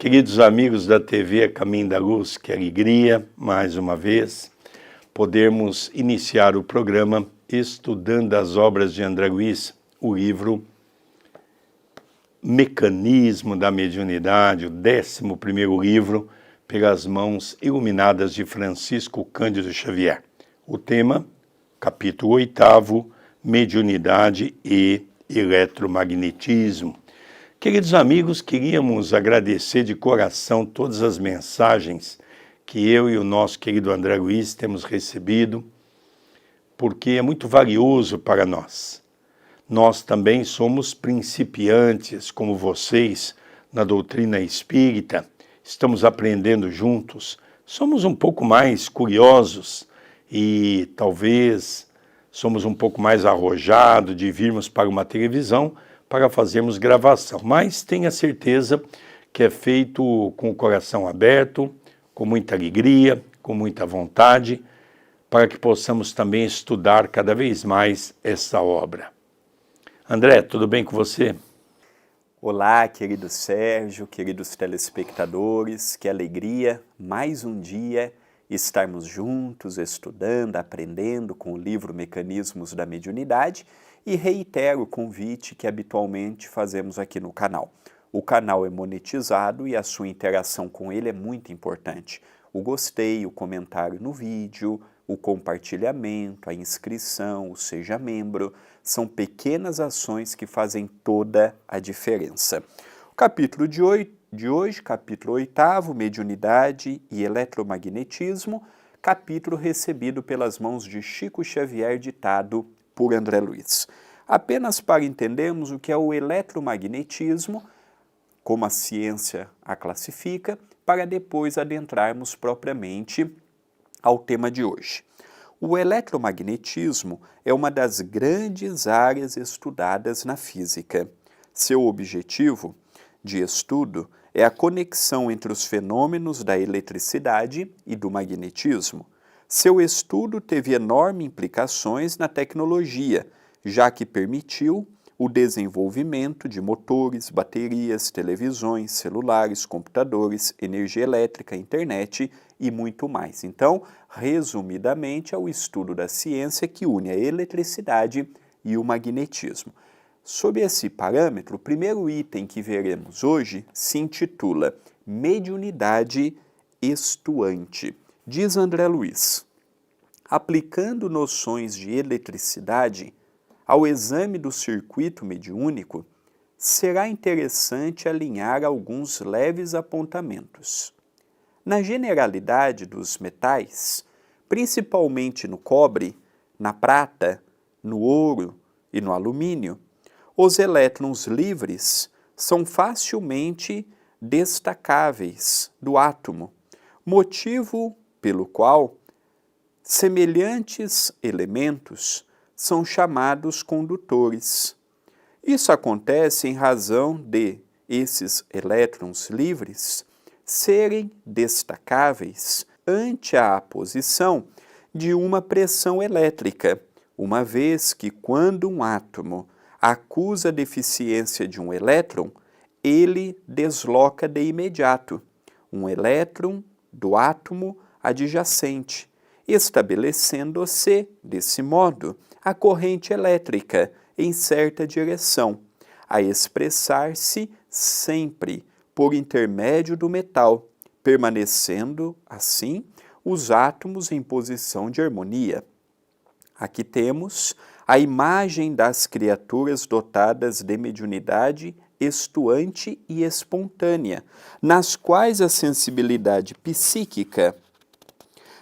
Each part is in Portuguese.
Queridos amigos da TV A Caminho da Luz, que alegria, mais uma vez, podermos iniciar o programa estudando as obras de André Luiz, o livro Mecanismo da Mediunidade, o 11º livro, pelas mãos iluminadas de Francisco Cândido Xavier. O tema, capítulo 8º, Mediunidade e Eletromagnetismo. Queridos amigos, queríamos agradecer de coração todas as mensagens que eu e o nosso querido André Luiz temos recebido, porque é muito valioso para nós. Nós também somos principiantes, como vocês, na doutrina espírita, estamos aprendendo juntos, somos um pouco mais curiosos e talvez somos um pouco mais arrojados de virmos para uma televisão para fazermos gravação, mas tenha certeza que é feito com o coração aberto, com muita alegria, com muita vontade, para que possamos também estudar cada vez mais essa obra. André, tudo bem com você? Olá, querido Sérgio, queridos telespectadores, que alegria, mais um dia estarmos juntos, estudando, aprendendo com o livro Mecanismos da Mediunidade, e reitero o convite que habitualmente fazemos aqui no canal. O canal é monetizado e a sua interação com ele é muito importante. O gostei, o comentário no vídeo, o compartilhamento, a inscrição, o seja membro, são pequenas ações que fazem toda a diferença. O capítulo de hoje, capítulo 8º, Mediunidade e Eletromagnetismo, capítulo recebido pelas mãos de Chico Xavier, ditado por André Luiz. Apenas para entendermos o que é o eletromagnetismo, como a ciência a classifica, para depois adentrarmos propriamente ao tema de hoje. O eletromagnetismo é uma das grandes áreas estudadas na física. Seu objetivo de estudo é a conexão entre os fenômenos da eletricidade e do magnetismo. Seu estudo teve enormes implicações na tecnologia, já que permitiu o desenvolvimento de motores, baterias, televisões, celulares, computadores, energia elétrica, internet e muito mais. Então, resumidamente, é o estudo da ciência que une a eletricidade e o magnetismo. Sob esse parâmetro, o primeiro item que veremos hoje se intitula Mediunidade Estuante. Diz André Luiz: aplicando noções de eletricidade ao exame do circuito mediúnico, será interessante alinhar alguns leves apontamentos. Na generalidade dos metais, principalmente no cobre, na prata, no ouro e no alumínio, os elétrons livres são facilmente destacáveis do átomo, motivo pelo qual semelhantes elementos são chamados condutores. Isso acontece em razão de esses elétrons livres serem destacáveis ante a aposição de uma pressão elétrica, uma vez que quando um átomo acusa a deficiência de um elétron, ele desloca de imediato um elétron do átomo adjacente, estabelecendo-se, desse modo, a corrente elétrica em certa direção, a expressar-se sempre por intermédio do metal, permanecendo, assim, os átomos em posição de harmonia. Aqui temos a imagem das criaturas dotadas de mediunidade estuante e espontânea, nas quais a sensibilidade psíquica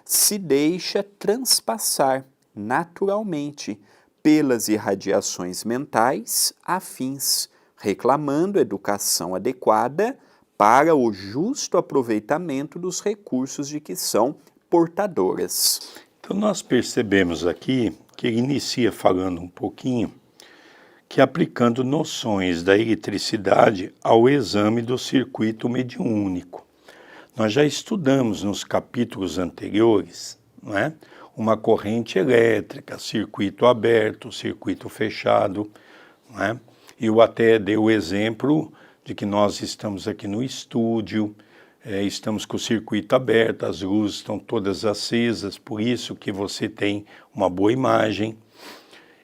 se deixa transpassar naturalmente pelas irradiações mentais afins, reclamando educação adequada para o justo aproveitamento dos recursos de que são portadoras. Então nós percebemos aqui que ele inicia falando um pouquinho que aplicando noções da eletricidade ao exame do circuito mediúnico. Nós já estudamos nos capítulos anteriores, não é? Uma corrente elétrica, circuito aberto, circuito fechado, não é? Eu até dei o exemplo de que nós estamos aqui no estúdio, estamos com o circuito aberto, as luzes estão todas acesas, por isso que você tem uma boa imagem.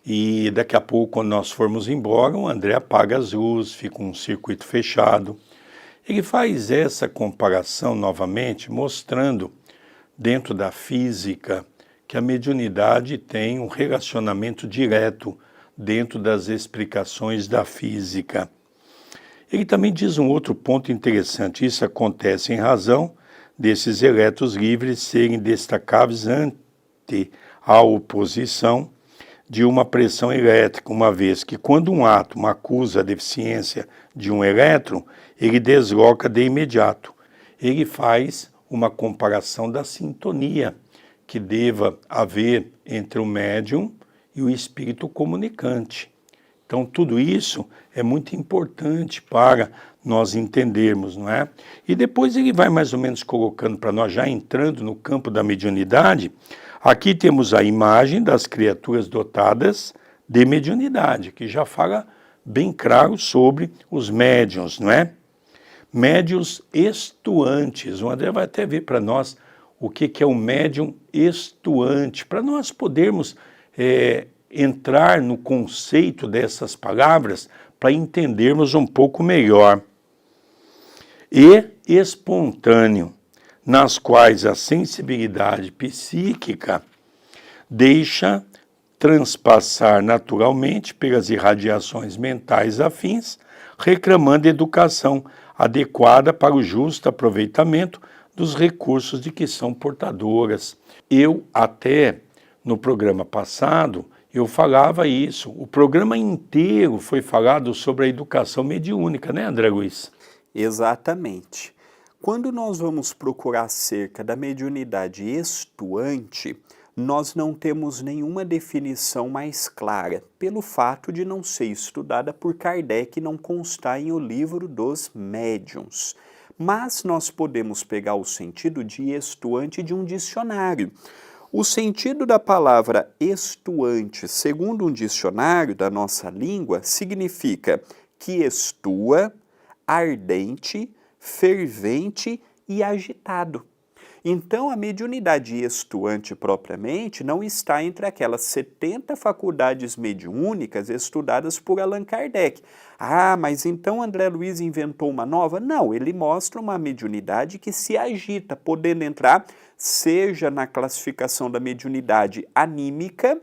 E daqui a pouco, quando nós formos embora, o André apaga as luzes, fica um circuito fechado. Ele faz essa comparação novamente, mostrando dentro da física que a mediunidade tem um relacionamento direto dentro das explicações da física. Ele também diz um outro ponto interessante: isso acontece em razão desses elétrons livres serem destacáveis ante a oposição de uma pressão elétrica, uma vez que quando um átomo acusa a deficiência de um elétron, ele desloca de imediato. Ele faz uma comparação da sintonia que deva haver entre o médium e o espírito comunicante. Então, tudo isso é muito importante para nós entendermos, não é? E depois ele vai mais ou menos colocando para nós, já entrando no campo da mediunidade. Aqui temos a imagem das criaturas dotadas de mediunidade, que já fala bem claro sobre os médiuns, não é? Médiuns estuantes. O André vai até ver para nós o que é o médium estuante, para nós podermos entrar no conceito dessas palavras para entendermos um pouco melhor. E espontâneo, nas quais a sensibilidade psíquica deixa transpassar naturalmente pelas irradiações mentais afins, reclamando educação adequada para o justo aproveitamento dos recursos de que são portadoras. Eu até, no programa passado, eu falava isso. O programa inteiro foi falado sobre a educação mediúnica, né, André Luiz? Exatamente. Quando nós vamos procurar acerca da mediunidade estuante, nós não temos nenhuma definição mais clara, pelo fato de não ser estudada por Kardec e não constar em O Livro dos Médiuns. Mas nós podemos pegar o sentido de estuante de um dicionário. O sentido da palavra estuante, segundo um dicionário da nossa língua, significa que estua, ardente, fervente e agitado. Então, a mediunidade estuante propriamente não está entre aquelas 70 faculdades mediúnicas estudadas por Allan Kardec. Ah, mas então André Luiz inventou uma nova? Não, ele mostra uma mediunidade que se agita, podendo entrar seja na classificação da mediunidade anímica,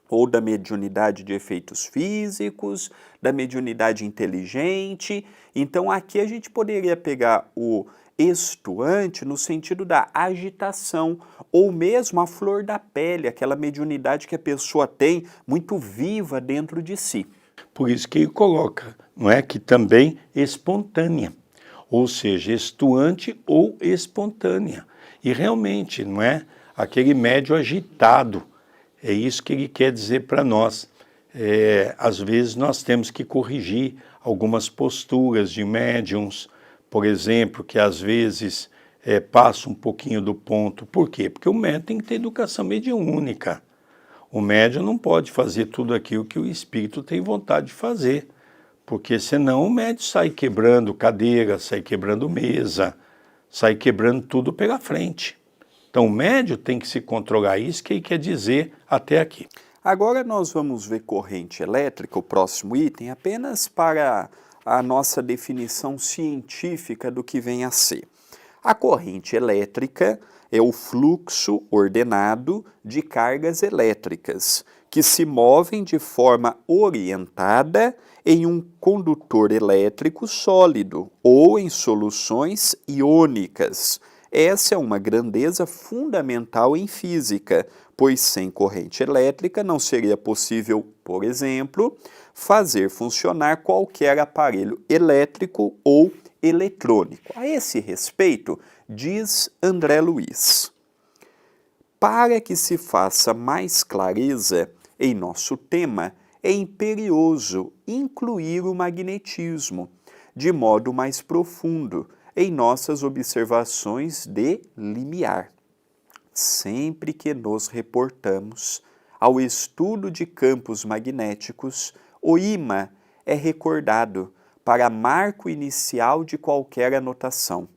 ou da mediunidade de efeitos físicos, da mediunidade inteligente. Então aqui a gente poderia pegar o estuante no sentido da agitação, ou mesmo a flor da pele, aquela mediunidade que a pessoa tem muito viva dentro de si. Por isso que ele coloca, não é, que também espontânea, ou seja, estuante ou espontânea. E realmente, não é, aquele médio agitado, é isso que ele quer dizer para nós. Às vezes nós temos que corrigir algumas posturas de médiums, por exemplo, que às vezes passa um pouquinho do ponto. Por quê? Porque o médium tem que ter educação mediúnica. O médium não pode fazer tudo aquilo que o espírito tem vontade de fazer, porque senão o médium sai quebrando cadeira, sai quebrando mesa, sai quebrando tudo pela frente. Então o médium tem que se controlar, isso que ele quer dizer até aqui. Agora nós vamos ver corrente elétrica, o próximo item, apenas para a nossa definição científica do que vem a ser. A corrente elétrica é o fluxo ordenado de cargas elétricas, que se movem de forma orientada em um condutor elétrico sólido ou em soluções iônicas. Essa é uma grandeza fundamental em física, pois sem corrente elétrica não seria possível, por exemplo, fazer funcionar qualquer aparelho elétrico ou eletrônico. A esse respeito, diz André Luiz: para que se faça mais clareza em nosso tema, é imperioso incluir o magnetismo, de modo mais profundo, em nossas observações de limiar. Sempre que nos reportamos ao estudo de campos magnéticos, o ímã é recordado para marco inicial de qualquer anotação.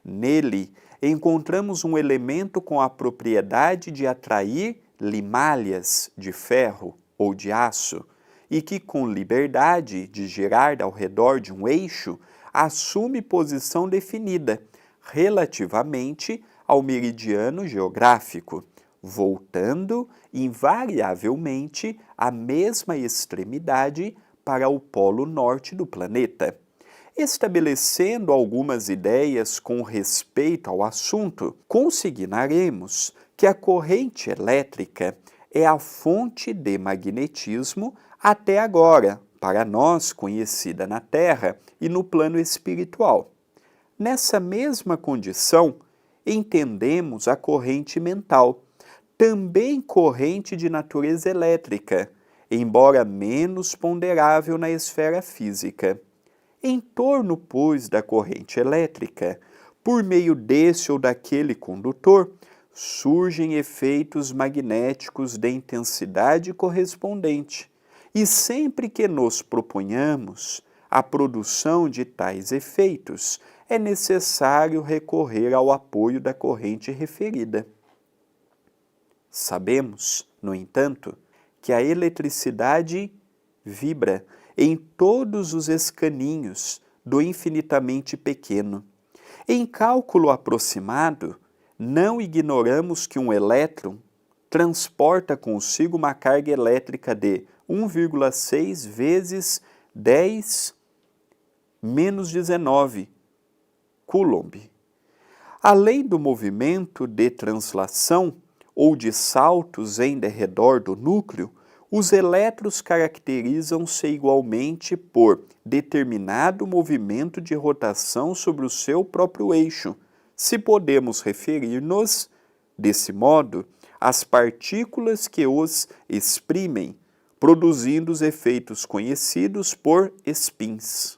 Nele, encontramos um elemento com a propriedade de atrair limalhas de ferro ou de aço e que, com liberdade de girar ao redor de um eixo, assume posição definida relativamente ao meridiano geográfico, voltando invariavelmente à mesma extremidade para o polo norte do planeta. Estabelecendo algumas ideias com respeito ao assunto, consignaremos que a corrente elétrica é a fonte de magnetismo até agora, para nós conhecida na Terra e no plano espiritual. Nessa mesma condição, entendemos a corrente mental, também corrente de natureza elétrica, embora menos ponderável na esfera física. Em torno, pois, da corrente elétrica, por meio desse ou daquele condutor, surgem efeitos magnéticos de intensidade correspondente. E sempre que nos proponhamos a produção de tais efeitos, é necessário recorrer ao apoio da corrente referida. Sabemos, no entanto, que a eletricidade vibra em todos os escaninhos do infinitamente pequeno. Em cálculo aproximado, não ignoramos que um elétron transporta consigo uma carga elétrica de 1,6 vezes 10 menos 19 coulomb. Além do movimento de translação ou de saltos em derredor do núcleo, os elétrons caracterizam-se igualmente por determinado movimento de rotação sobre o seu próprio eixo, se podemos referir-nos, desse modo, às partículas que os exprimem, produzindo os efeitos conhecidos por spins.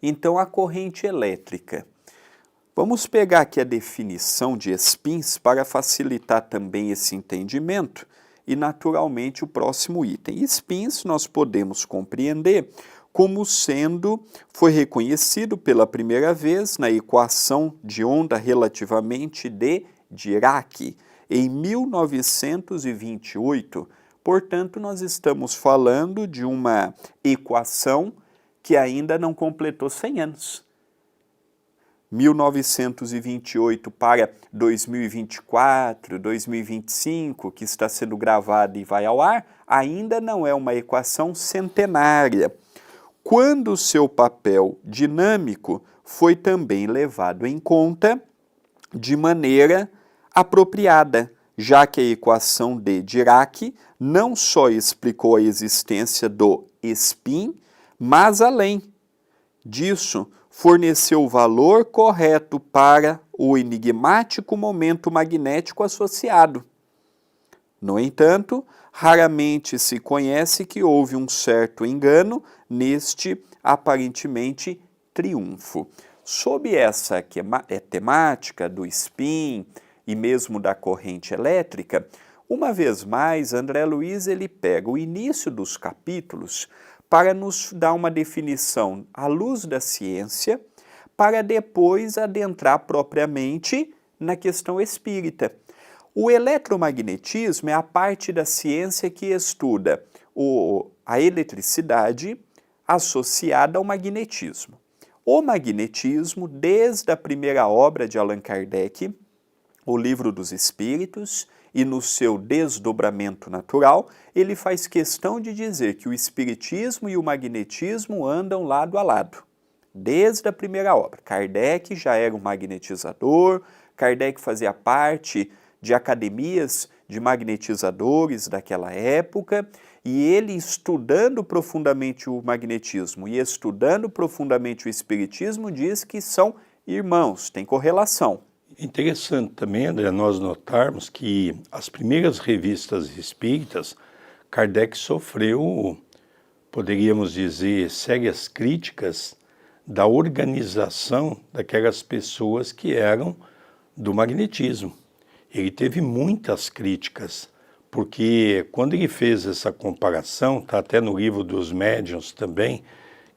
Então, a corrente elétrica. Vamos pegar aqui a definição de spins para facilitar também esse entendimento e, naturalmente, o próximo item. Spins nós podemos compreender como foi reconhecido pela primeira vez na equação de onda relativamente de Dirac, em 1928. Portanto, nós estamos falando de uma equação que ainda não completou 100 anos. 1928 para 2024, 2025, que está sendo gravada e vai ao ar, ainda não é uma equação centenária, quando seu papel dinâmico foi também levado em conta de maneira apropriada, já que a equação de Dirac não só explicou a existência do spin, mas além disso, forneceu o valor correto para o enigmático momento magnético associado. No entanto, raramente se conhece que houve um certo engano neste aparentemente triunfo. Sob essa temática do spin e mesmo da corrente elétrica, uma vez mais, André Luiz ele pega o início dos capítulos para nos dar uma definição à luz da ciência, para depois adentrar propriamente na questão espírita. O eletromagnetismo é a parte da ciência que estuda a eletricidade associada ao magnetismo. O magnetismo, desde a primeira obra de Allan Kardec, o Livro dos Espíritos, e no seu desdobramento natural, ele faz questão de dizer que o espiritismo e o magnetismo andam lado a lado. Desde a primeira obra. Kardec já era um magnetizador, Kardec fazia parte de academias de magnetizadores daquela época, e ele, estudando profundamente o magnetismo e estudando profundamente o espiritismo, diz que são irmãos, tem correlação. Interessante também, André, nós notarmos que as primeiras revistas espíritas, Kardec sofreu, poderíamos dizer, sérias críticas da organização daquelas pessoas que eram do magnetismo. Ele teve muitas críticas, porque quando ele fez essa comparação, está até no livro dos médiuns também,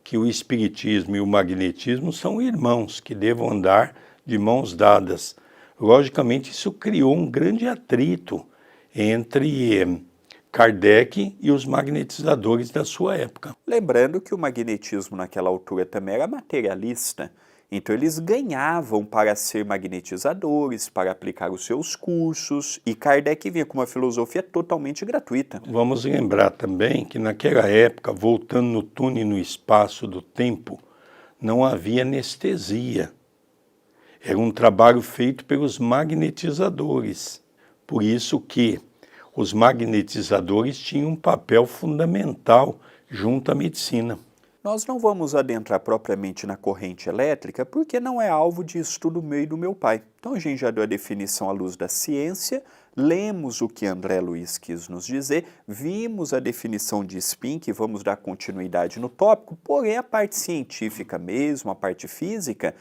que o espiritismo e o magnetismo são irmãos, que devam andar de mãos dadas. Logicamente, isso criou um grande atrito entre Kardec e os magnetizadores da sua época. Lembrando que o magnetismo naquela altura também era materialista, então eles ganhavam para ser magnetizadores, para aplicar os seus cursos, e Kardec vinha com uma filosofia totalmente gratuita. Vamos lembrar também que naquela época, voltando no túnel e no espaço do tempo, não havia anestesia. Era um trabalho feito pelos magnetizadores. Por isso que os magnetizadores tinham um papel fundamental junto à medicina. Nós não vamos adentrar propriamente na corrente elétrica porque não é alvo de estudo meu e do meu pai. Então a gente já deu a definição à luz da ciência, lemos o que André Luiz quis nos dizer, vimos a definição de spin, que vamos dar continuidade no tópico, porém a parte científica mesmo, a parte física,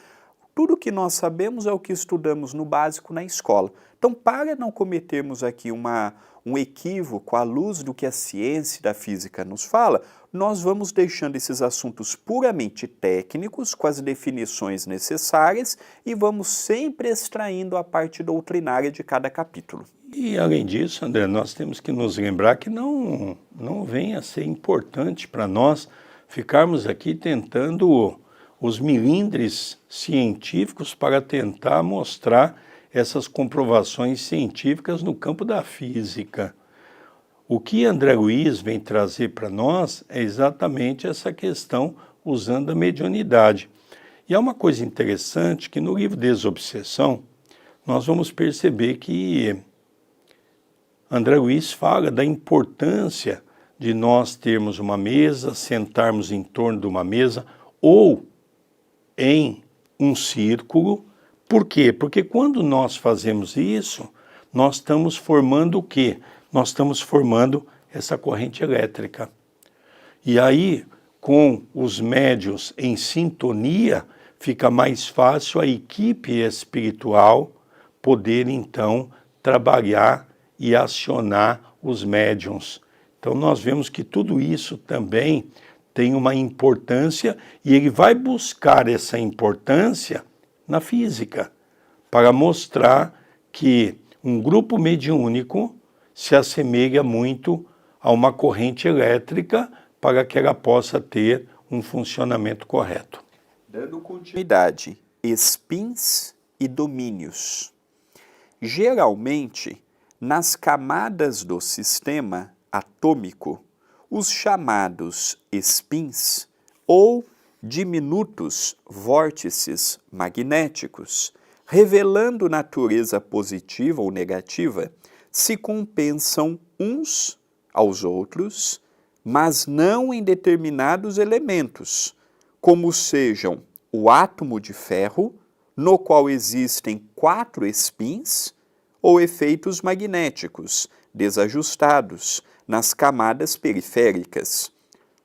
tudo que nós sabemos é o que estudamos no básico na escola. Então, para não cometermos aqui um equívoco à luz do que a ciência da física nos fala, nós vamos deixando esses assuntos puramente técnicos, com as definições necessárias, e vamos sempre extraindo a parte doutrinária de cada capítulo. E, além disso, André, nós temos que nos lembrar que não vem a ser importante para nós ficarmos aqui tentando os milindres científicos para tentar mostrar essas comprovações científicas no campo da física. O que André Luiz vem trazer para nós é exatamente essa questão usando a mediunidade. E é uma coisa interessante que no livro Desobsessão nós vamos perceber que André Luiz fala da importância de nós termos uma mesa, sentarmos em torno de uma mesa ou em um círculo. Por quê? Porque quando nós fazemos isso, nós estamos formando o quê? Nós estamos formando essa corrente elétrica. E aí, com os médiuns em sintonia, fica mais fácil a equipe espiritual poder, então, trabalhar e acionar os médiuns. Então, nós vemos que tudo isso também tem uma importância e ele vai buscar essa importância na física, para mostrar que um grupo mediúnico se assemelha muito a uma corrente elétrica para que ela possa ter um funcionamento correto. Dando continuidade, spins e domínios. Geralmente, nas camadas do sistema atômico, os chamados spins ou diminutos vórtices magnéticos, revelando natureza positiva ou negativa, se compensam uns aos outros, mas não em determinados elementos, como sejam o átomo de ferro, no qual existem 4 spins, ou efeitos magnéticos desajustados nas camadas periféricas,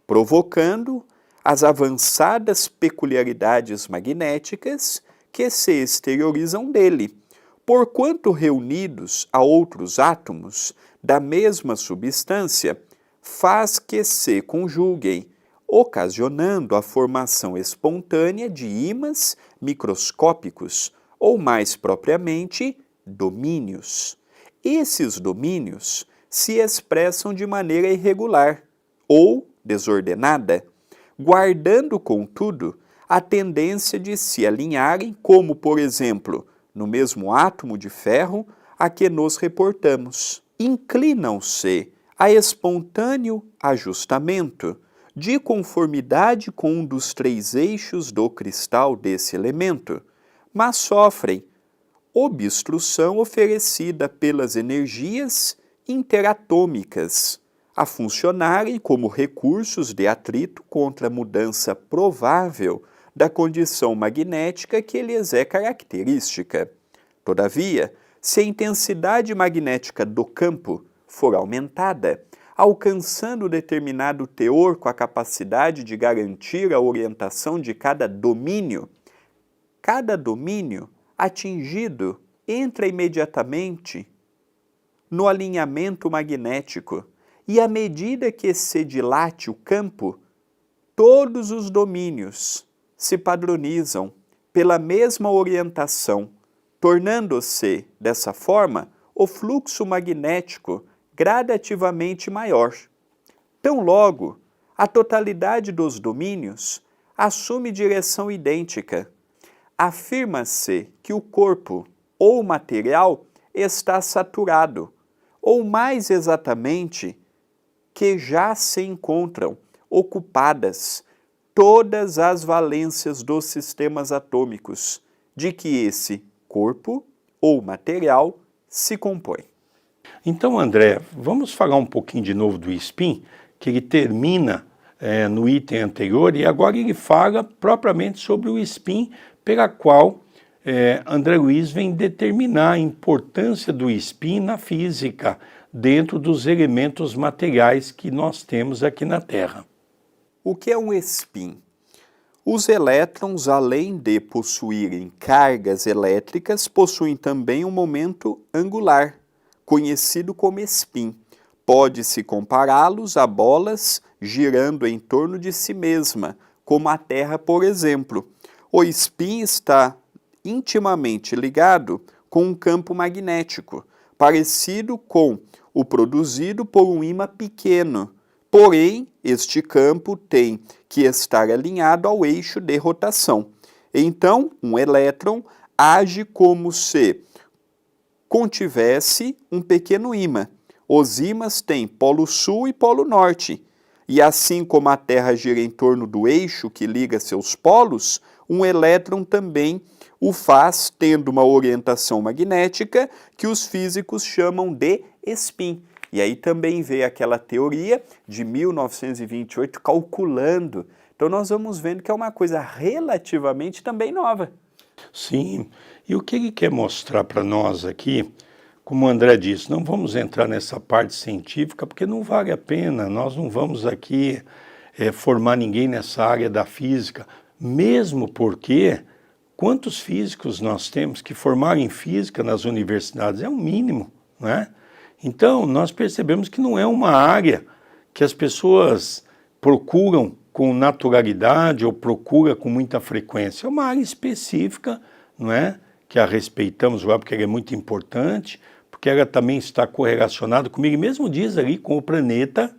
provocando as avançadas peculiaridades magnéticas que se exteriorizam dele, porquanto reunidos a outros átomos da mesma substância, faz que se conjuguem, ocasionando a formação espontânea de ímãs microscópicos, ou mais propriamente, domínios. Esses domínios se expressam de maneira irregular ou desordenada, guardando, contudo, a tendência de se alinharem, como, por exemplo, no mesmo átomo de ferro a que nos reportamos. Inclinam-se a espontâneo ajustamento, de conformidade com um dos 3 eixos do cristal desse elemento, mas sofrem obstrução oferecida pelas energias interatômicas, a funcionarem como recursos de atrito contra a mudança provável da condição magnética que lhes é característica. Todavia, se a intensidade magnética do campo for aumentada, alcançando determinado teor com a capacidade de garantir a orientação de cada domínio atingido entra imediatamente no alinhamento magnético, e à medida que se dilate o campo, todos os domínios se padronizam pela mesma orientação, tornando-se, dessa forma, o fluxo magnético gradativamente maior. Tão logo, a totalidade dos domínios assume direção idêntica. Afirma-se que o corpo ou material está saturado, ou mais exatamente, que já se encontram ocupadas todas as valências dos sistemas atômicos de que esse corpo ou material se compõe. Então, André, vamos falar um pouquinho de novo do spin, que ele termina no item anterior, e agora ele fala propriamente sobre o spin, pela qual André Luiz vem determinar a importância do spin na física, dentro dos elementos materiais que nós temos aqui na Terra. O que é um spin? Os elétrons, além de possuírem cargas elétricas, possuem também um momento angular, conhecido como spin. Pode-se compará-los a bolas girando em torno de si mesma, como a Terra, por exemplo. O spin está intimamente ligado com um campo magnético, parecido com o produzido por um ímã pequeno. Porém, este campo tem que estar alinhado ao eixo de rotação. Então, um elétron age como se contivesse um pequeno ímã. Os ímãs têm polo sul e polo norte. E assim como a Terra gira em torno do eixo que liga seus polos, um elétron também o faz tendo uma orientação magnética que os físicos chamam de spin. E aí também veio aquela teoria de 1928 calculando. Então nós vamos vendo que é uma coisa relativamente também nova. Sim, e o que ele quer mostrar para nós aqui, como o André disse, não vamos entrar nessa parte científica porque não vale a pena, nós não vamos aqui formar ninguém nessa área da física, mesmo porque quantos físicos nós temos que formarem física nas universidades? É o mínimo, não é? Então, nós percebemos que não é uma área que as pessoas procuram com naturalidade ou procuram com muita frequência. É uma área específica, não é? Que a respeitamos lá porque ela é muito importante, porque ela também está correlacionada comigo, e mesmo diz ali com o planeta,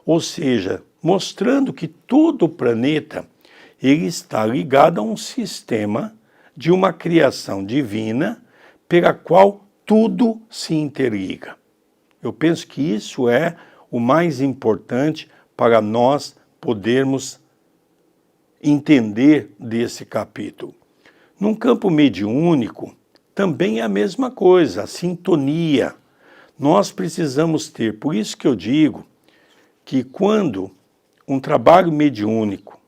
ou seja, mostrando que todo o planeta ele está ligado a um sistema de uma criação divina pela qual tudo se interliga. Eu penso que isso é o mais importante para nós podermos entender desse capítulo. Num campo mediúnico, também é a mesma coisa, a sintonia. Nós precisamos ter, por isso que eu digo que quando um trabalho mediúnico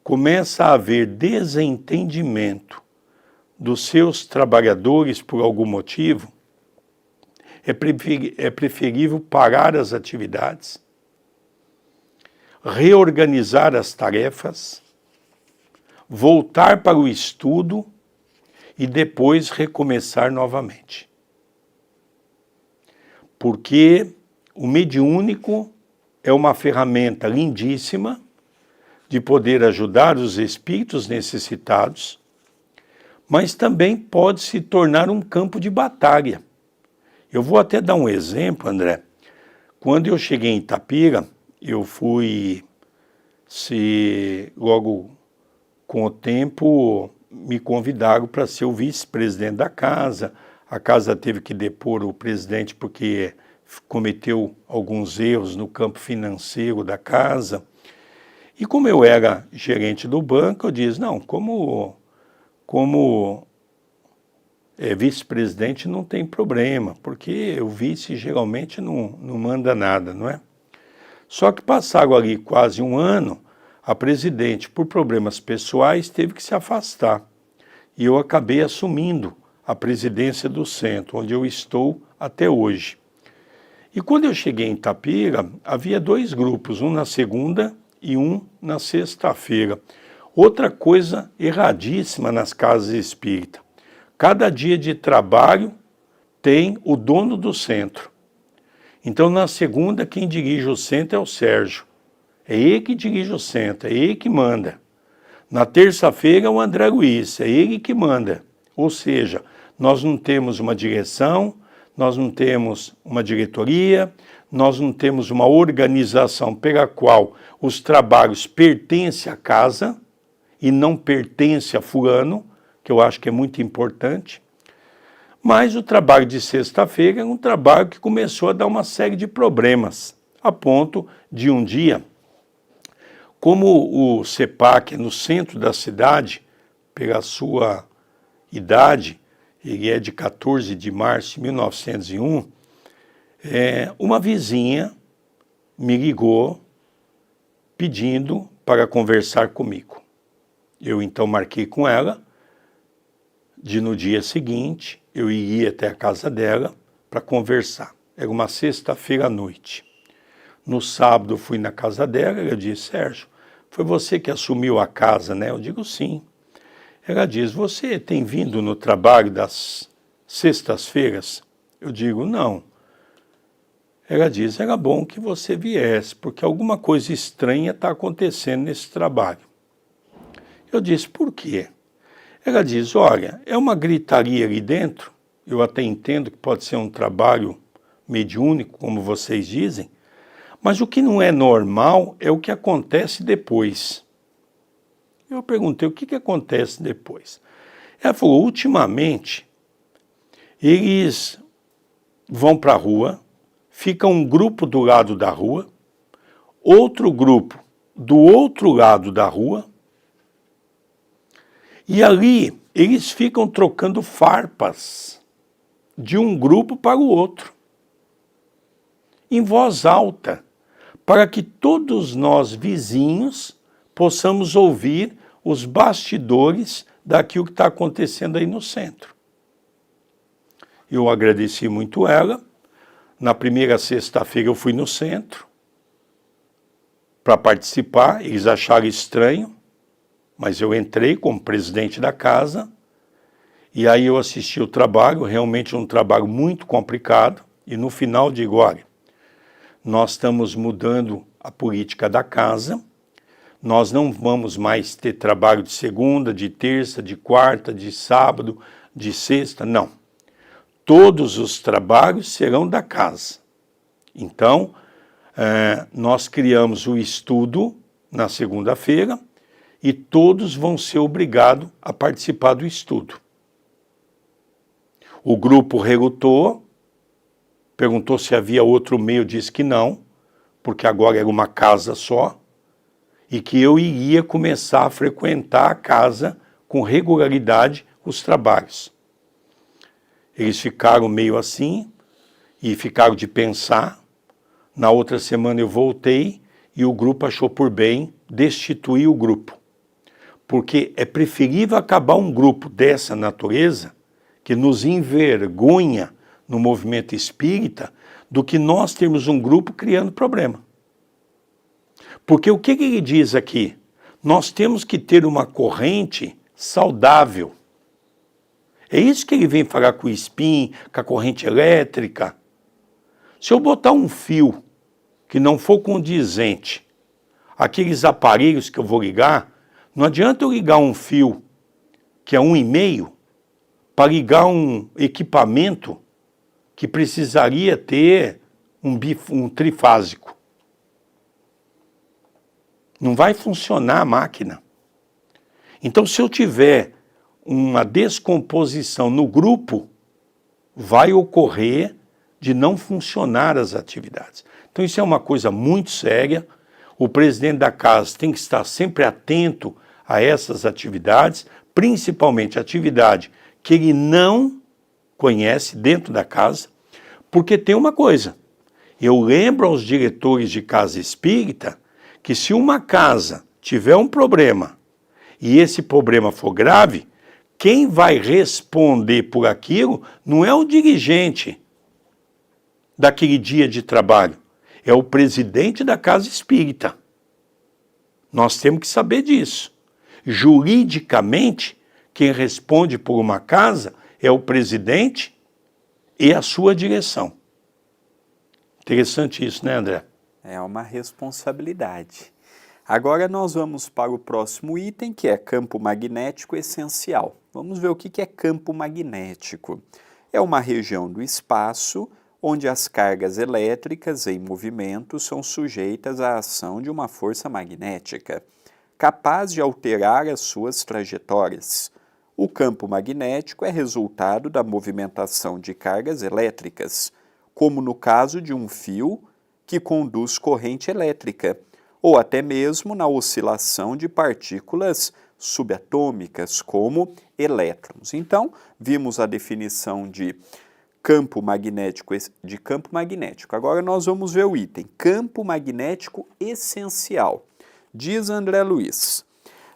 começa a haver desentendimento dos seus trabalhadores por algum motivo, é preferível parar as atividades, reorganizar as tarefas, voltar para o estudo e depois recomeçar novamente. Porque o mediúnico é uma ferramenta lindíssima de poder ajudar os espíritos necessitados, mas também pode se tornar um campo de batalha. Eu vou até dar um exemplo, André. Quando eu cheguei em Itapira, eu fui, logo com o tempo, me convidaram para ser o vice-presidente da casa. A casa teve que depor o presidente porque cometeu alguns erros no campo financeiro da casa. E como eu era gerente do banco, eu disse, não, como vice-presidente não tem problema, porque o vice geralmente não manda nada, não é? Só que passaram ali quase um ano, a presidente, por problemas pessoais, teve que se afastar. E eu acabei assumindo a presidência do centro, onde eu estou até hoje. E quando eu cheguei em Itapira, havia dois grupos, um na segunda e um na sexta-feira. Outra coisa erradíssima nas casas espíritas. Cada dia de trabalho tem o dono do centro. Então, na segunda, quem dirige o centro é o Sérgio. É ele que dirige o centro, é ele que manda. Na terça-feira é o André Luiz, é ele que manda. Ou seja, nós não temos uma direção, nós não temos uma diretoria, nós não temos uma organização pela qual os trabalhos pertencem à casa e não pertencem a fulano, que eu acho que é muito importante. Mas o trabalho de sexta-feira é um trabalho que começou a dar uma série de problemas, a ponto de um dia, como o CEPAC é no centro da cidade, pela sua idade, ele é de 14 de março de 1901, uma vizinha me ligou pedindo para conversar comigo. Eu então marquei com ela de no dia seguinte eu iria até a casa dela para conversar. Era uma sexta-feira à noite. No sábado fui na casa dela, ela disse, Sérgio, foi você que assumiu a casa, né? Eu digo, sim. Ela diz, você tem vindo no trabalho das sextas-feiras? Eu digo, não. Ela diz, era bom que você viesse, porque alguma coisa estranha está acontecendo nesse trabalho. Eu disse, por quê? Ela diz, olha, é uma gritaria ali dentro, eu até entendo que pode ser um trabalho mediúnico, como vocês dizem, mas o que não é normal é o que acontece depois. Eu perguntei, o que acontece depois? Ela falou, ultimamente, eles vão para a rua, fica um grupo do lado da rua, outro grupo do outro lado da rua, e ali eles ficam trocando farpas de um grupo para o outro, em voz alta, para que todos nós vizinhos possamos ouvir os bastidores daquilo que está acontecendo aí no centro. Eu agradeci muito ela. Na primeira sexta-feira eu fui no centro para participar, eles acharam estranho, mas eu entrei como presidente da casa e aí eu assisti o trabalho, realmente um trabalho muito complicado, e no final digo, olha, nós estamos mudando a política da casa, nós não vamos mais ter trabalho de segunda, de terça, de quarta, de sábado, de sexta, não. Todos os trabalhos serão da casa. Então, nós criamos o estudo na segunda-feira e todos vão ser obrigados a participar do estudo. O grupo relutou, perguntou se havia outro meio, disse que não, porque agora era uma casa só, e que eu iria começar a frequentar a casa com regularidade os trabalhos. Eles ficaram meio assim, e ficaram de pensar. Na outra semana eu voltei, e o grupo achou por bem destituir o grupo. Porque é preferível acabar um grupo dessa natureza, que nos envergonha no movimento espírita, do que nós termos um grupo criando problema. Porque o que ele diz aqui? Nós temos que ter uma corrente saudável. É isso que ele vem falar com o spin, com a corrente elétrica. Se eu botar um fio que não for condizente, aqueles aparelhos que eu vou ligar, não adianta eu ligar um fio que é 1,5 para ligar um equipamento que precisaria ter um trifásico. Não vai funcionar a máquina. Então, se eu tiver uma descomposição no grupo, vai ocorrer de não funcionar as atividades. Então, isso é uma coisa muito séria. O presidente da casa tem que estar sempre atento a essas atividades, principalmente atividade que ele não conhece dentro da casa, porque tem uma coisa, eu lembro aos diretores de casa espírita que se uma casa tiver um problema e esse problema for grave, quem vai responder por aquilo não é o dirigente daquele dia de trabalho, é o presidente da casa espírita. Nós temos que saber disso. Juridicamente, quem responde por uma casa é o presidente e a sua direção. Interessante isso, né, André? É uma responsabilidade. Agora nós vamos para o próximo item, que é campo magnético essencial. Vamos ver o que é campo magnético. É uma região do espaço onde as cargas elétricas em movimento são sujeitas à ação de uma força magnética, capaz de alterar as suas trajetórias. O campo magnético é resultado da movimentação de cargas elétricas, como no caso de um fio que conduz corrente elétrica, ou até mesmo na oscilação de partículas subatômicas, como elétrons. Então, vimos a definição de campo magnético. Agora nós vamos ver o item campo magnético essencial. Diz André Luiz: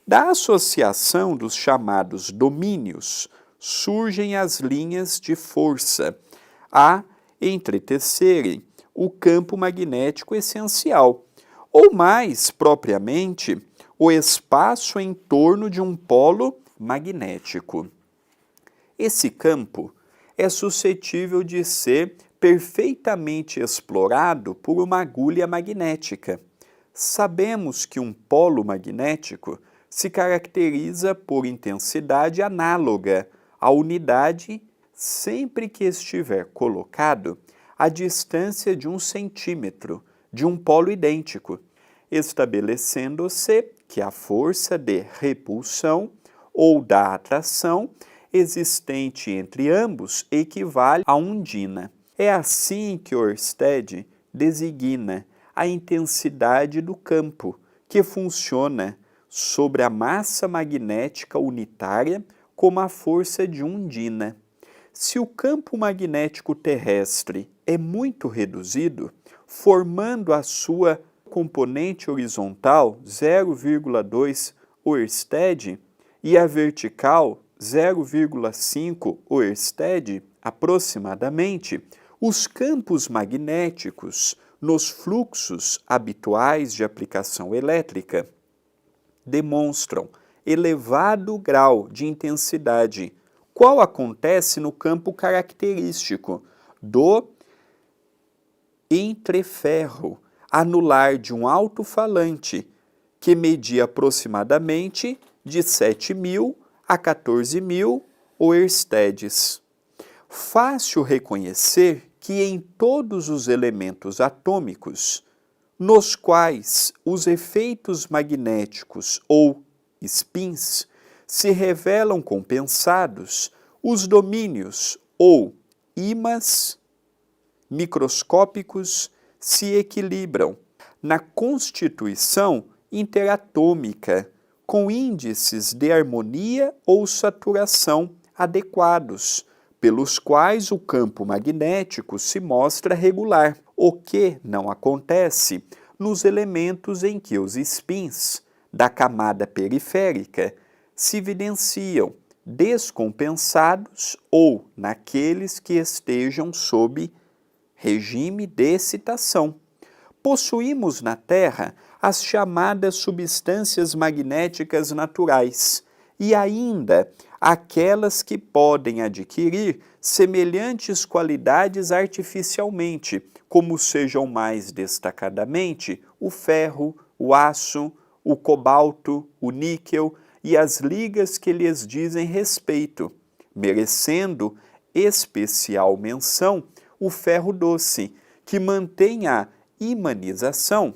da associação dos chamados domínios surgem as linhas de força a entretecerem o campo magnético essencial, ou mais propriamente, o espaço em torno de um polo magnético. Esse campo é suscetível de ser perfeitamente explorado por uma agulha magnética. Sabemos que um polo magnético se caracteriza por intensidade análoga à unidade sempre que estiver colocado à distância de 1 centímetro de um polo idêntico, estabelecendo-se que a força de repulsão ou da atração existente entre ambos equivale a undina. É assim que Ørsted designa a intensidade do campo, que funciona sobre a massa magnética unitária como a força de undina. Se o campo magnético terrestre é muito reduzido, formando a sua componente horizontal 0,2 Ørsted e a vertical 0,5 Ørsted, aproximadamente, os campos magnéticos nos fluxos habituais de aplicação elétrica demonstram elevado grau de intensidade, qual acontece no campo característico do entreferro anular de um alto-falante, que media aproximadamente de 7.000 a 14.000 Ørsteds. Fácil reconhecer que em todos os elementos atômicos, nos quais os efeitos magnéticos ou spins se revelam compensados, os domínios ou ímãs microscópicos se equilibram na constituição interatômica com índices de harmonia ou saturação adequados, pelos quais o campo magnético se mostra regular, o que não acontece nos elementos em que os spins da camada periférica se evidenciam descompensados ou naqueles que estejam sob regime de excitação. Possuímos na Terra as chamadas substâncias magnéticas naturais e ainda aquelas que podem adquirir semelhantes qualidades artificialmente, como sejam mais destacadamente o ferro, o aço, o cobalto, o níquel e as ligas que lhes dizem respeito, merecendo especial menção o ferro doce, que mantém a imanização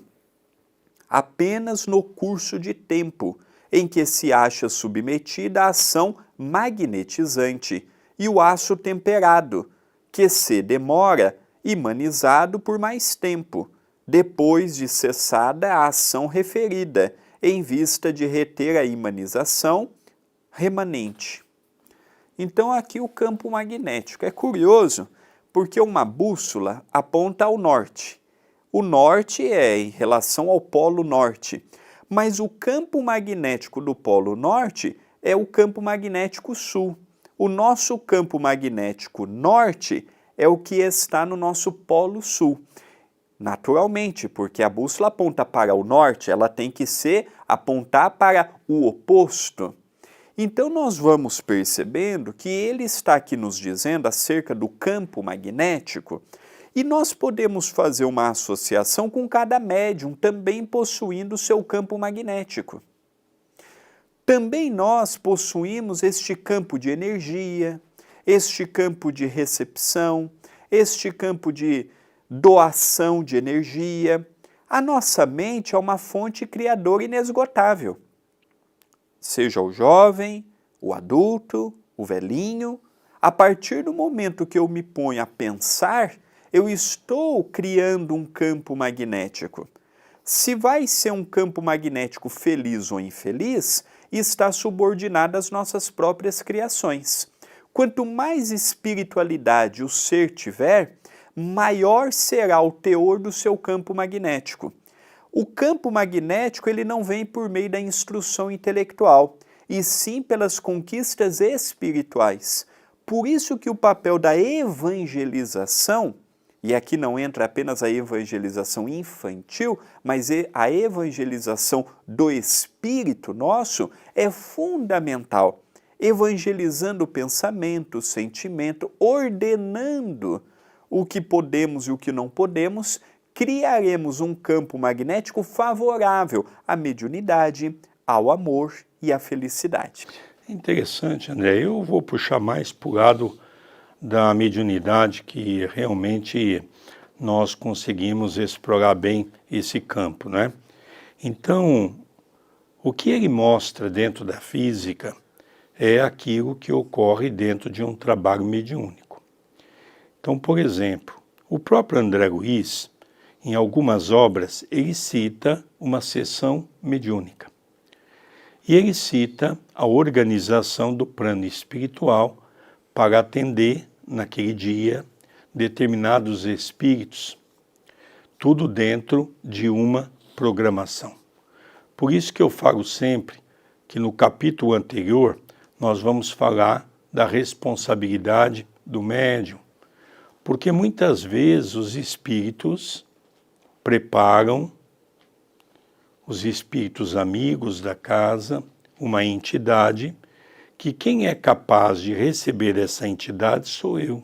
apenas no curso de tempo em que se acha submetida à ação magnetizante, e o aço temperado, que se demora imanizado por mais tempo, depois de cessada a ação referida, em vista de reter a imanização remanente. Então aqui o campo magnético é curioso, porque uma bússola aponta ao norte. O norte é em relação ao polo norte, mas o campo magnético do polo norte é o campo magnético sul. O nosso campo magnético norte é o que está no nosso polo sul. Naturalmente, porque a bússola aponta para o norte, ela tem que apontar para o oposto. Então nós vamos percebendo que ele está aqui nos dizendo acerca do campo magnético, E nós podemos fazer uma associação com cada médium também possuindo seu campo magnético. Também nós possuímos este campo de energia, este campo de recepção, este campo de doação de energia. A nossa mente é uma fonte criadora inesgotável. Seja o jovem, o adulto, o velhinho, a partir do momento que eu me ponho a pensar, eu estou criando um campo magnético. Se vai ser um campo magnético feliz ou infeliz, está subordinado às nossas próprias criações. Quanto mais espiritualidade o ser tiver, maior será o teor do seu campo magnético. O campo magnético ele não vem por meio da instrução intelectual, e sim pelas conquistas espirituais. Por isso que o papel da evangelização, e aqui não entra apenas a evangelização infantil, mas a evangelização do espírito nosso é fundamental. Evangelizando o pensamento, o sentimento, ordenando o que podemos e o que não podemos, criaremos um campo magnético favorável à mediunidade, ao amor e à felicidade. Interessante, André. Eu vou puxar mais para o lado da mediunidade, que realmente nós conseguimos explorar bem esse campo, né? Então, o que ele mostra dentro da física é aquilo que ocorre dentro de um trabalho mediúnico. Então, por exemplo, o próprio André Luiz, em algumas obras, ele cita uma sessão mediúnica. E ele cita a organização do plano espiritual para atender, naquele dia, determinados espíritos, tudo dentro de uma programação. Por isso que eu falo sempre que no capítulo anterior nós vamos falar da responsabilidade do médium, porque muitas vezes os espíritos preparam, os espíritos amigos da casa, uma entidade, que quem é capaz de receber essa entidade sou eu.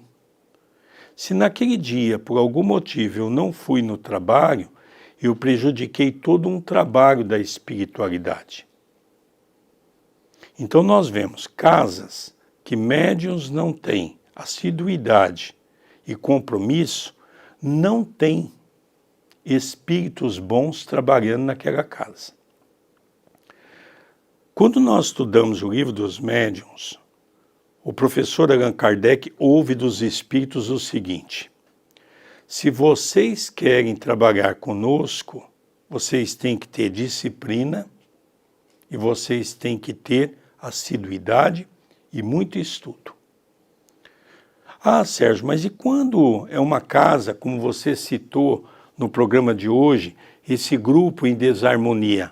Se naquele dia, por algum motivo, eu não fui no trabalho, eu prejudiquei todo um trabalho da espiritualidade. Então nós vemos casas que médiuns não têm assiduidade e compromisso, não têm espíritos bons trabalhando naquela casa. Quando nós estudamos o livro dos médiuns, o professor Allan Kardec ouve dos espíritos o seguinte: se vocês querem trabalhar conosco, vocês têm que ter disciplina e vocês têm que ter assiduidade e muito estudo. Ah, Sérgio, mas e quando é uma casa, como você citou no programa de hoje, esse grupo em desarmonia?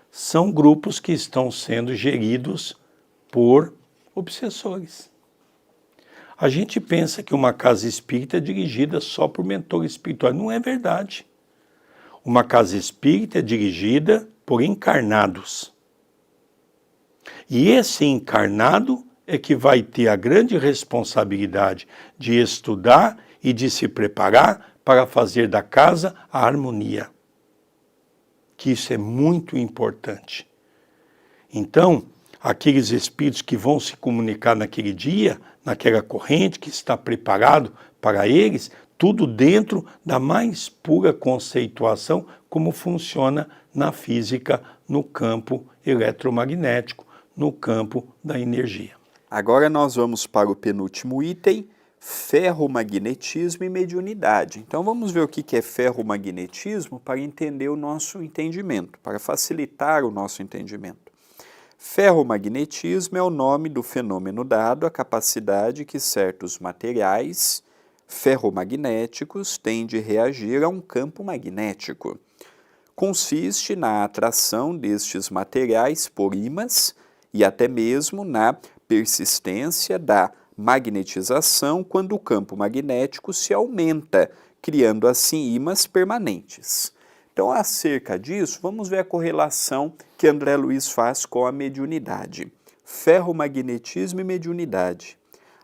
São grupos que estão sendo geridos por obsessores. A gente pensa que uma casa espírita é dirigida só por mentores espirituais. Não é verdade. Uma casa espírita é dirigida por encarnados. E esse encarnado é que vai ter a grande responsabilidade de estudar e de se preparar para fazer da casa a harmonia. Que isso é muito importante. Então, aqueles espíritos que vão se comunicar naquele dia, naquela corrente que está preparado para eles, tudo dentro da mais pura conceituação como funciona na física, no campo eletromagnético, no campo da energia. Agora nós vamos para o penúltimo item, ferromagnetismo e mediunidade. Então vamos ver o que é ferromagnetismo para entender o nosso entendimento, para facilitar o nosso entendimento. Ferromagnetismo é o nome do fenômeno dado à capacidade que certos materiais ferromagnéticos têm de reagir a um campo magnético. Consiste na atração destes materiais por ímãs e até mesmo na persistência da magnetização quando o campo magnético se aumenta, criando assim ímãs permanentes. Então, acerca disso, vamos ver a correlação que André Luiz faz com a mediunidade. Ferromagnetismo e mediunidade.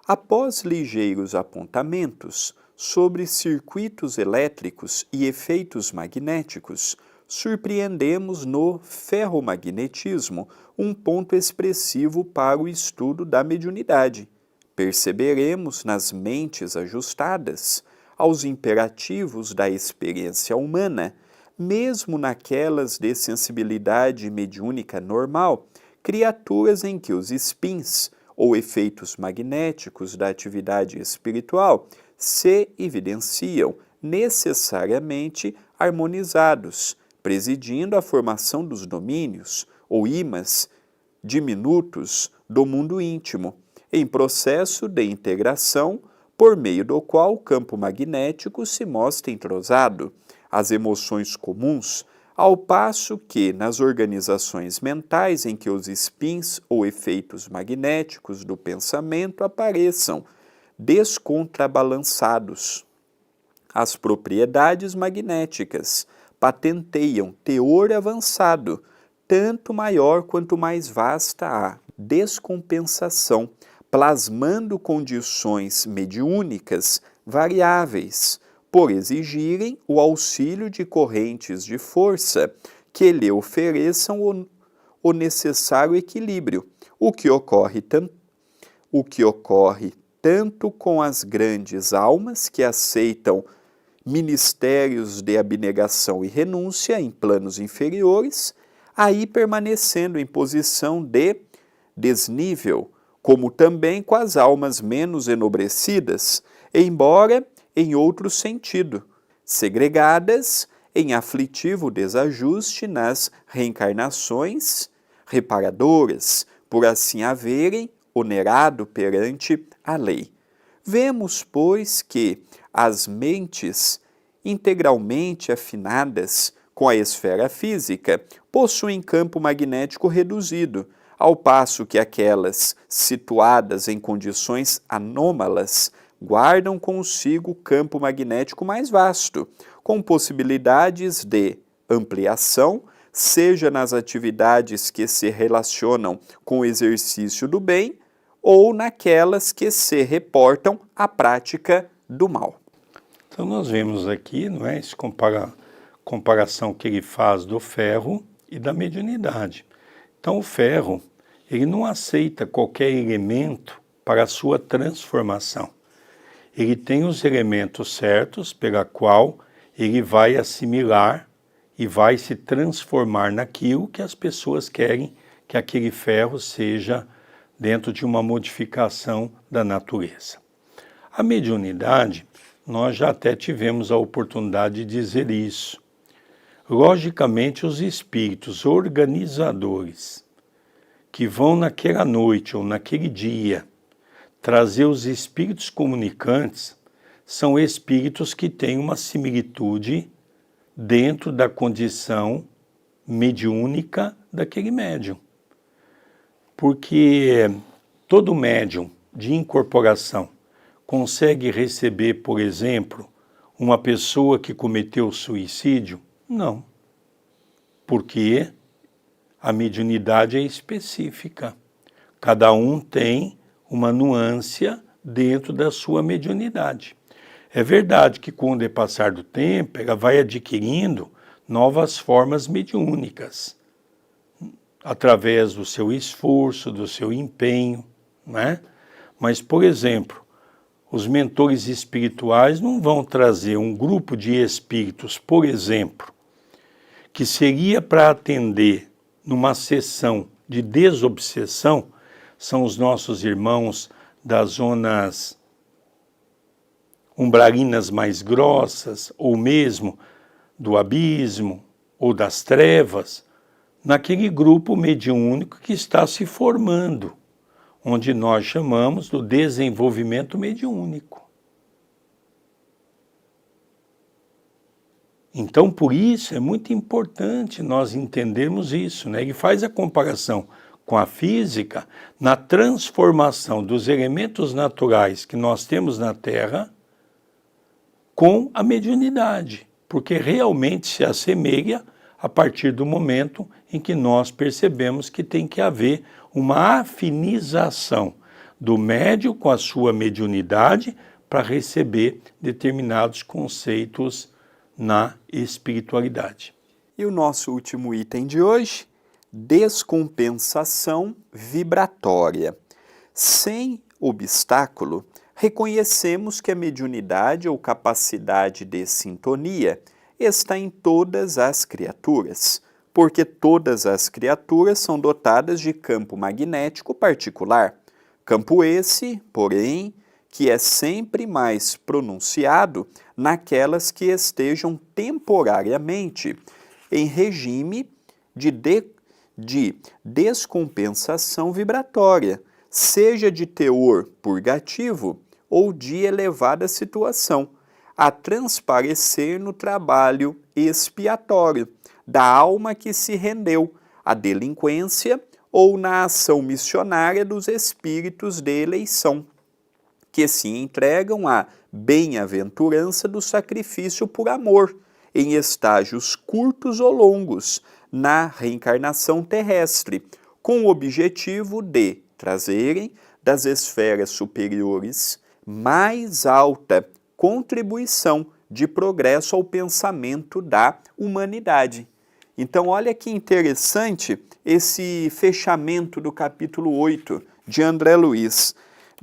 Após ligeiros apontamentos, sobre circuitos elétricos e efeitos magnéticos, surpreendemos no ferromagnetismo um ponto expressivo para o estudo da mediunidade. Perceberemos nas mentes ajustadas aos imperativos da experiência humana, mesmo naquelas de sensibilidade mediúnica normal, criaturas em que os spins, ou efeitos magnéticos da atividade espiritual, se evidenciam necessariamente harmonizados, presidindo a formação dos domínios, ou ímãs, diminutos do mundo íntimo, em processo de integração, por meio do qual o campo magnético se mostra entrosado às emoções comuns, ao passo que, nas organizações mentais em que os spins ou efeitos magnéticos do pensamento apareçam descontrabalançados, as propriedades magnéticas patenteiam teor avançado, tanto maior quanto mais vasta a descompensação, plasmando condições mediúnicas variáveis, por exigirem o auxílio de correntes de força que lhe ofereçam o necessário equilíbrio, o que ocorre tanto com as grandes almas que aceitam ministérios de abnegação e renúncia em planos inferiores, aí permanecendo em posição de desnível, como também com as almas menos enobrecidas, embora em outro sentido, segregadas em aflitivo desajuste nas reencarnações reparadoras, por assim haverem onerado perante a lei. Vemos, pois, que as mentes integralmente afinadas com a esfera física possuem campo magnético reduzido, ao passo que aquelas situadas em condições anômalas guardam consigo campo magnético mais vasto, com possibilidades de ampliação, seja nas atividades que se relacionam com o exercício do bem, ou naquelas que se reportam à prática do mal. Então nós vemos aqui, não é, essa comparação que ele faz do ferro e da mediunidade. Então o ferro, ele não aceita qualquer elemento para a sua transformação. Ele tem os elementos certos pela qual ele vai assimilar e vai se transformar naquilo que as pessoas querem que aquele ferro seja dentro de uma modificação da natureza. A mediunidade, nós já até tivemos a oportunidade de dizer isso. Logicamente, os espíritos organizadores que vão naquela noite ou naquele dia trazer os espíritos comunicantes são espíritos que têm uma similitude dentro da condição mediúnica daquele médium. Porque todo médium de incorporação consegue receber, por exemplo, uma pessoa que cometeu suicídio? Não. Porque a mediunidade é específica. Cada um tem uma nuance dentro da sua mediunidade. É verdade que com o passar do tempo, ela vai adquirindo novas formas mediúnicas, através do seu esforço, do seu empenho, né? Mas, por exemplo, os mentores espirituais não vão trazer um grupo de espíritos, por exemplo, que seria para atender numa sessão de desobsessão, são os nossos irmãos das zonas umbralinas mais grossas, ou mesmo do abismo, ou das trevas, naquele grupo mediúnico que está se formando, onde nós chamamos do desenvolvimento mediúnico. Então, por isso, é muito importante nós entendermos isso, né? Ele faz a comparação com a física na transformação dos elementos naturais que nós temos na Terra com a mediunidade, porque realmente se assemelha a partir do momento em que nós percebemos que tem que haver uma afinização do médium com a sua mediunidade para receber determinados conceitos na espiritualidade. E o nosso último item de hoje, descompensação vibratória. Sem obstáculo, reconhecemos que a mediunidade ou capacidade de sintonia está em todas as criaturas, porque todas as criaturas são dotadas de campo magnético particular. Campo esse, porém, que é sempre mais pronunciado naquelas que estejam temporariamente em regime de descompensação vibratória, seja de teor purgativo ou de elevada situação, a transparecer no trabalho expiatório da alma que se rendeu à delinquência ou na ação missionária dos espíritos de eleição, que se entregam à bem-aventurança do sacrifício por amor, em estágios curtos ou longos, na reencarnação terrestre, com o objetivo de trazerem das esferas superiores mais alta contribuição de progresso ao pensamento da humanidade. Então, olha que interessante esse fechamento do capítulo 8 de André Luiz.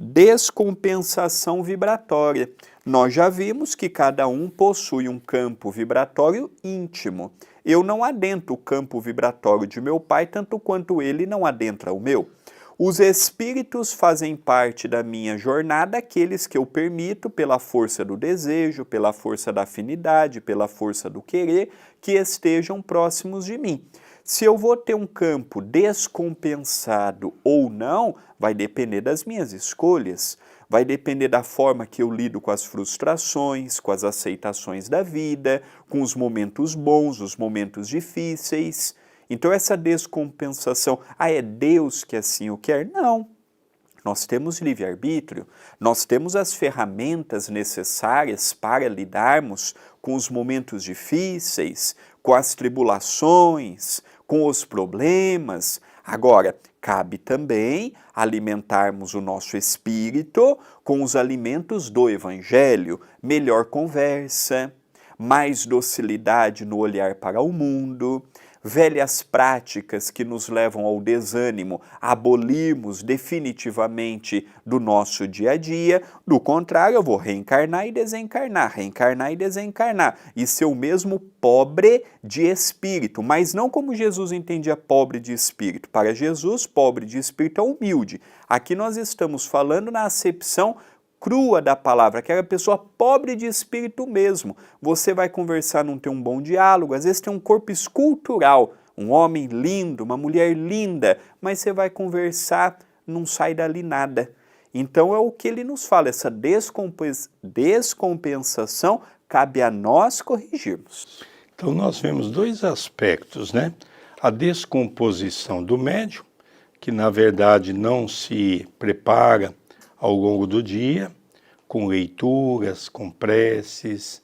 Descompensação vibratória. Nós já vimos que cada um possui um campo vibratório íntimo. Eu não adentro o campo vibratório de meu pai tanto quanto ele não adentra o meu. Os espíritos fazem parte da minha jornada, aqueles que eu permito, pela força do desejo, pela força da afinidade, pela força do querer, que estejam próximos de mim. Se eu vou ter um campo descompensado ou não, vai depender das minhas escolhas, vai depender da forma que eu lido com as frustrações, com as aceitações da vida, com os momentos bons, os momentos difíceis. Então essa descompensação, é Deus que assim o quer? Não. Nós temos livre-arbítrio, nós temos as ferramentas necessárias para lidarmos com os momentos difíceis, com as tribulações, com os problemas. Agora, cabe também alimentarmos o nosso espírito com os alimentos do Evangelho, melhor conversa, mais docilidade no olhar para o mundo, velhas práticas que nos levam ao desânimo, abolirmos definitivamente do nosso dia a dia. Do contrário, eu vou reencarnar e desencarnar, e ser o mesmo pobre de espírito, mas não como Jesus entendia pobre de espírito. Para Jesus, pobre de espírito é humilde. Aqui nós estamos falando na acepção crua da palavra, aquela pessoa pobre de espírito mesmo. Você vai conversar, não tem um bom diálogo, às vezes tem um corpo escultural, um homem lindo, uma mulher linda, mas você vai conversar, não sai dali nada. Então é o que ele nos fala, essa descompensação cabe a nós corrigirmos. Então nós vemos dois aspectos, né? A descomposição do médium, que na verdade não se prepara ao longo do dia, com leituras, com preces,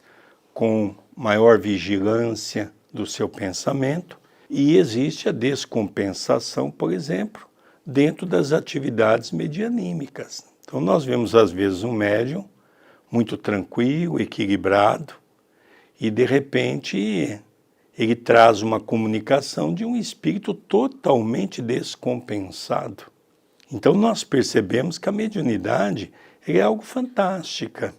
com maior vigilância do seu pensamento, e existe a descompensação, por exemplo, dentro das atividades medianímicas. Então nós vemos às vezes um médium muito tranquilo, equilibrado, e de repente ele traz uma comunicação de um espírito totalmente descompensado. Então nós percebemos que a mediunidade é algo fantástica,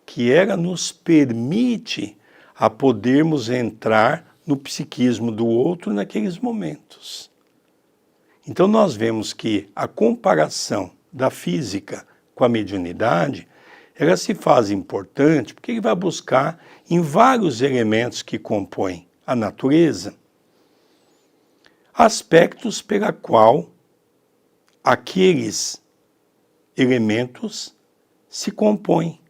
que ela nos permite a podermos entrar no psiquismo do outro naqueles momentos. Então nós vemos que a comparação da física com a mediunidade, ela se faz importante porque ele vai buscar em vários elementos que compõem a natureza aspectos pela qual aqueles elementos se compõem.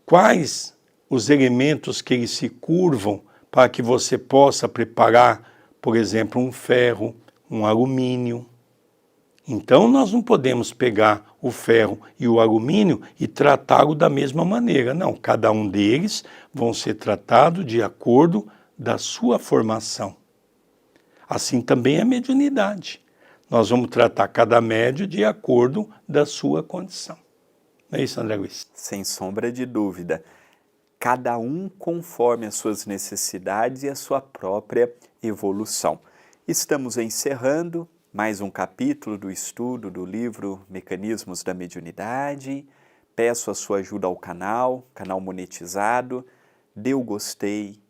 Quais os elementos que eles se curvam para que você possa preparar, por exemplo, um ferro, um alumínio? Então nós não podemos pegar o ferro e o alumínio e tratá-lo da mesma maneira. Não, cada um deles vão ser tratados de acordo da sua formação. Assim também é a mediunidade. Nós vamos tratar cada médium de acordo da sua condição. Não é isso, André Luiz? Sem sombra de dúvida. Cada um conforme as suas necessidades e a sua própria evolução. Estamos encerrando mais um capítulo do estudo do livro Mecanismos da Mediunidade. Peço a sua ajuda ao canal monetizado. Dê o gostei,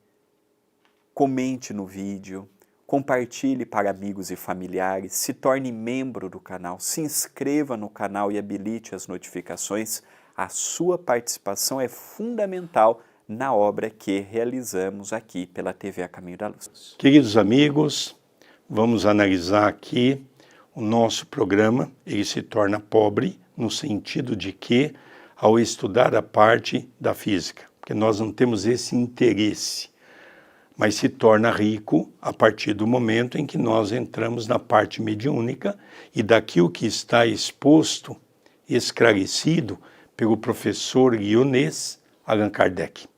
comente no vídeo, compartilhe para amigos e familiares, se torne membro do canal, se inscreva no canal e habilite as notificações. A sua participação é fundamental na obra que realizamos aqui pela TV A Caminho da Luz. Queridos amigos, vamos analisar aqui o nosso programa. Ele se torna pobre no sentido de que, ao estudar a parte da física, porque nós não temos esse interesse, mas se torna rico a partir do momento em que nós entramos na parte mediúnica e daquilo que está exposto, esclarecido pelo professor guionês Allan Kardec.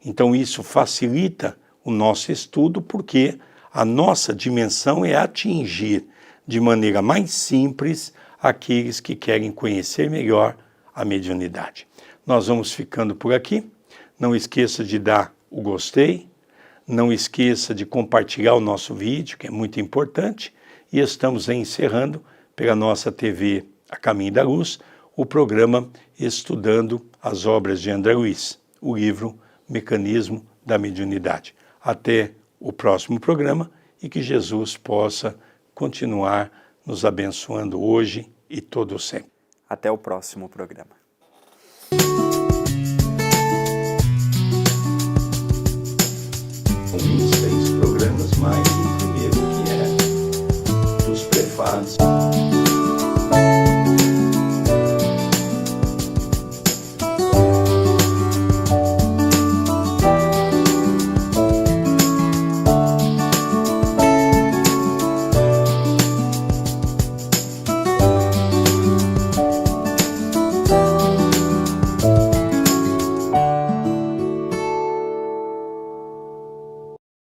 Então isso facilita o nosso estudo porque a nossa dimensão é atingir de maneira mais simples aqueles que querem conhecer melhor a mediunidade. Nós vamos ficando por aqui. Não esqueça de dar o gostei, não esqueça de compartilhar o nosso vídeo, que é muito importante, e estamos encerrando pela nossa TV A Caminho da Luz o programa Estudando as Obras de André Luiz, o livro Mecanismo da Mediunidade. Até o próximo programa e que Jesus possa continuar nos abençoando hoje e todo sempre. Até o próximo programa.